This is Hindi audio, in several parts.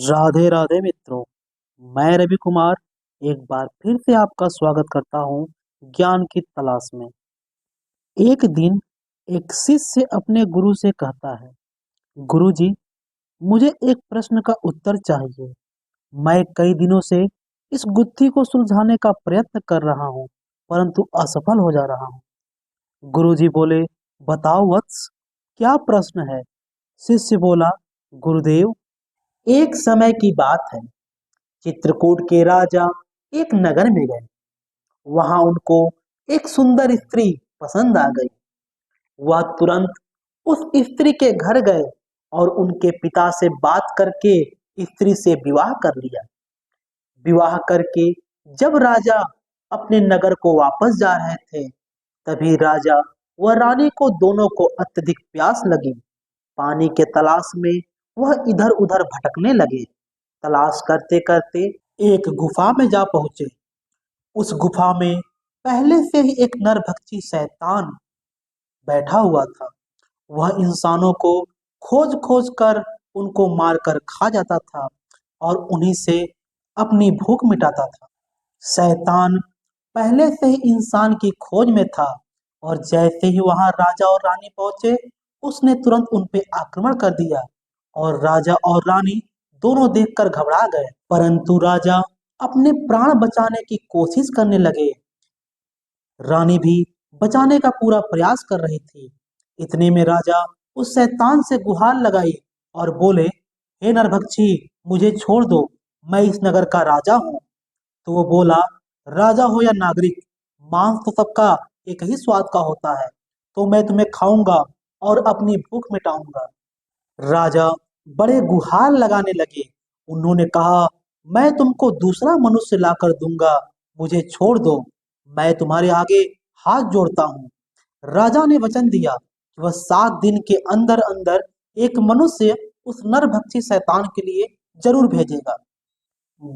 राधे राधे मित्रों। मैं रवि कुमार एक बार फिर से आपका स्वागत करता हूँ ज्ञान की तलाश में। एक दिन एक शिष्य अपने गुरु से कहता है, गुरु जी, मुझे एक प्रश्न का उत्तर चाहिए। मैं कई दिनों से इस गुत्थी को सुलझाने का प्रयत्न कर रहा हूँ, परंतु असफल हो जा रहा हूँ। गुरु जी बोले, बताओ वत्स, क्या प्रश्न है? शिष्य बोला, गुरुदेव, एक समय की बात है। चित्रकूट के राजा एक नगर में गए। वहां उनको एक सुंदर स्त्री पसंद आ गई। वह तुरंत उस स्त्री के घर गए और उनके पिता से बात करके स्त्री से विवाह कर लिया। विवाह करके जब राजा अपने नगर को वापस जा रहे थे, तभी राजा व रानी को दोनों को अत्यधिक प्यास लगी। पानी के तलाश में वह इधर उधर भटकने लगे। तलाश करते करते एक गुफा में जा पहुंचे। उस गुफा में पहले से ही एक नरभक्षी शैतान बैठा हुआ था। वह इंसानों को खोज खोज कर उनको मारकर खा जाता था और उन्हीं से अपनी भूख मिटाता था। शैतान पहले से ही इंसान की खोज में था और जैसे ही वहां राजा और रानी पहुंचे, उसने तुरंत उन पे आक्रमण कर दिया और राजा और रानी दोनों देखकर घबरा गए। परंतु राजा अपने प्राण बचाने की कोशिश करने लगे। रानी भी बचाने का पूरा प्रयास कर रही थी। इतने में राजा उस शैतान से गुहार लगाई और बोले, हे नरभक्षी, मुझे छोड़ दो, मैं इस नगर का राजा हूँ। तो वो बोला, राजा हो या नागरिक, मांस तो सबका एक ही स्वाद का होता है, तो मैं तुम्हें खाऊंगा और अपनी भूख मिटाऊंगा। राजा बड़े गुहार लगाने लगे। उन्होंने कहा, मैं तुमको दूसरा मनुष्य लाकर दूंगा, मुझे छोड़ दो, मैं तुम्हारे आगे हाथ जोड़ता हूँ। राजा ने वचन दिया कि वह 7 दिन के अंदर अंदर एक मनुष्य उस नरभक्षी शैतान के लिए जरूर भेजेगा।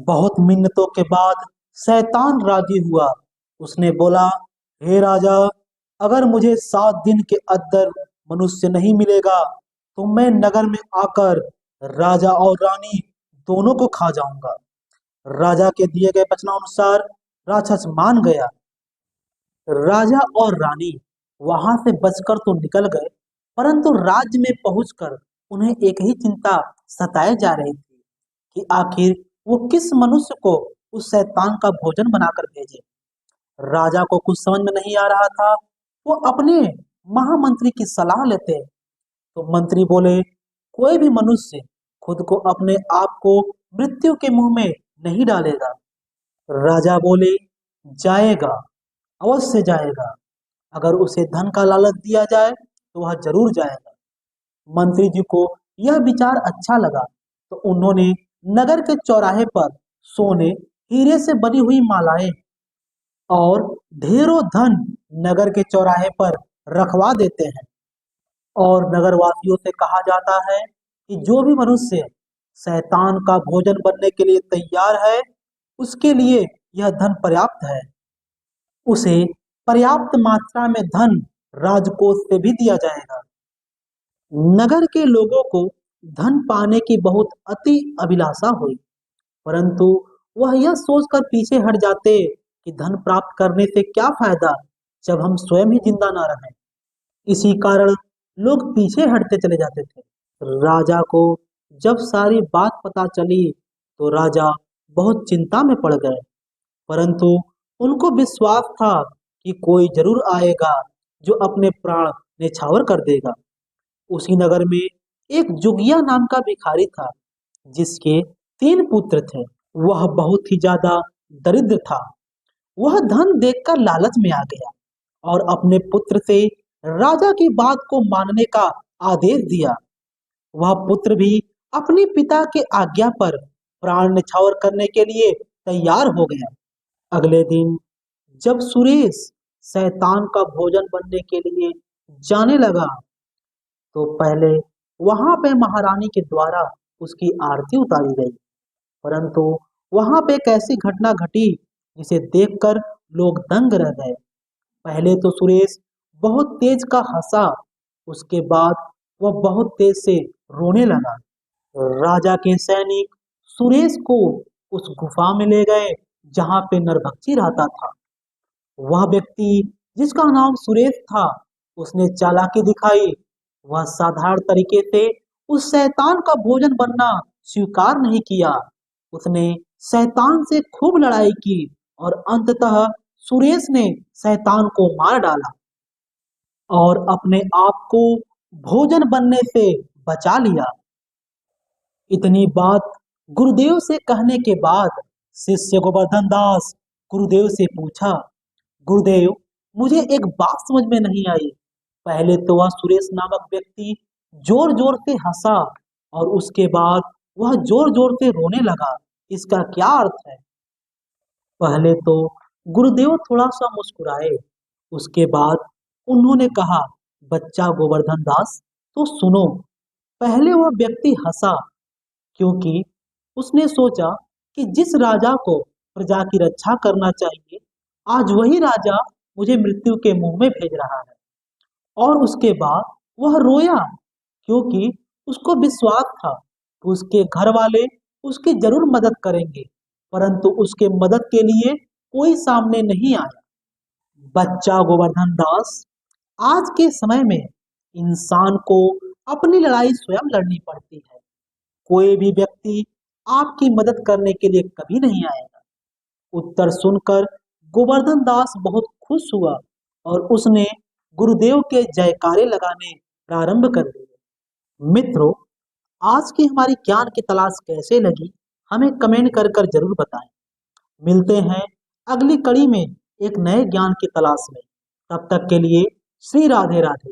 बहुत मिन्नतों के बाद शैतान राजी हुआ। उसने बोला, हे राजा, अगर मुझे 7 दिन के अंदर मनुष्य नहीं मिलेगा, तो मैं नगर में आकर राजा और रानी दोनों को खा जाऊंगा। राजा के दिए गए वचनानुसार राक्षस मान गया। राजा और रानी वहां से बचकर तो निकल गए, परंतु राज्य में पहुंचकर उन्हें एक ही चिंता सताए जा रही थी कि आखिर वो किस मनुष्य को उस शैतान का भोजन बनाकर भेजे। राजा को कुछ समझ में नहीं आ रहा था। वो अपने महामंत्री की सलाह लेते। तो मंत्री बोले, कोई भी मनुष्य खुद को अपने आप को मृत्यु के मुंह में नहीं डालेगा। राजा बोले, जाएगा, अवश्य जाएगा। अगर उसे धन का लालच दिया जाए तो वह जरूर जाएगा। मंत्री जी को यह विचार अच्छा लगा, तो उन्होंने नगर के चौराहे पर सोने हीरे से बनी हुई मालाएं और ढेरों धन नगर के चौराहे पर रखवा देते हैं। और नगरवासियों से कहा जाता है कि जो भी मनुष्य शैतान का भोजन बनने के लिए तैयार है, उसके लिए यह धन पर्याप्त है। उसे पर्याप्त मात्रा में धन राजकोष से भी दिया जाएगा। नगर के लोगों को धन पाने की बहुत अति अभिलाषा हुई, परंतु वह यह सोचकर पीछे हट जाते कि धन प्राप्त करने से क्या फायदा जब हम स्वयं ही जिंदा ना रहें। इसी कारण लोग पीछे हटते चले जाते थे। राजा को जब सारी बात पता चली, तो राजा बहुत चिंता में पड़ गए, परंतु उनको विश्वास था कि कोई जरूर आएगा जो अपने प्राण न्यौछावर कर देगा। उसी नगर में एक जुगिया नाम का भिखारी था, जिसके 3 पुत्र थे। वह बहुत ही ज्यादा दरिद्र था। वह धन देखकर लालच में आ गया और अपने पुत्र से राजा की बात को मानने का आदेश दिया। वह पुत्र भी अपने पिता के आज्ञा पर प्राण न्यौछावर करने के लिए तैयार हो गया। अगले दिन जब सुरेश शैतान का भोजन बनने के लिए जाने लगा, तो पहले वहां पे महारानी के द्वारा उसकी आरती उतारी गई। परंतु वहां पे एक ऐसी घटना घटी जिसे देखकर लोग दंग रह गए। पहले तो सुरेश बहुत तेज का हंसा, उसके बाद वह बहुत तेज से रोने लगा। राजा के सैनिक सुरेश को उस गुफा में ले गए जहां पे नरभक्षी रहता था। वह व्यक्ति जिसका नाम सुरेश था, उसने चालाकी दिखाई। वह साधारण तरीके से उस शैतान का भोजन बनना स्वीकार नहीं किया। उसने शैतान से खूब लड़ाई की और अंततः सुरेश ने शैतान को मार डाला और अपने आप को भोजन बनने से बचा लिया। इतनी बात गुरुदेव से कहने के बाद शिष्य गोवर्धन दास गुरुदेव से पूछा, गुरुदेव, मुझे एक बात समझ में नहीं आई। पहले तो वह सुरेश नामक व्यक्ति जोर जोर से हंसा और उसके बाद वह जोर जोर से रोने लगा। इसका क्या अर्थ है? पहले तो गुरुदेव थोड़ा सा मुस्कुराए। उसके बाद उन्होंने कहा, बच्चा गोवर्धन दास, तो सुनो। पहले वह व्यक्ति हंसा क्योंकि उसने सोचा कि जिस राजा को प्रजा की रक्षा करना चाहिए, आज वही राजा मुझे मृत्यु के मुंह में भेज रहा है। और उसके बाद वह रोया क्योंकि उसको विश्वास था कि उसके घर वाले उसकी जरूर मदद करेंगे, परंतु उसके मदद के लिए कोई सामने नहीं आया। बच्चा गोवर्धन दास, आज के समय में इंसान को अपनी लड़ाई स्वयं लड़नी पड़ती है। कोई भी व्यक्ति आपकी मदद करने के लिए कभी नहीं आएगा। उत्तर सुनकर गोवर्धन दास बहुत खुश हुआ और उसने गुरुदेव के जयकारे लगाने प्रारंभ कर दिए। मित्रों, आज की हमारी ज्ञान की तलाश कैसे लगी, हमें कमेंट कर कर जरूर बताएं। मिलते हैं अगली कड़ी में एक नए ज्ञान की तलाश में। तब तक के लिए श्री राधे राधे।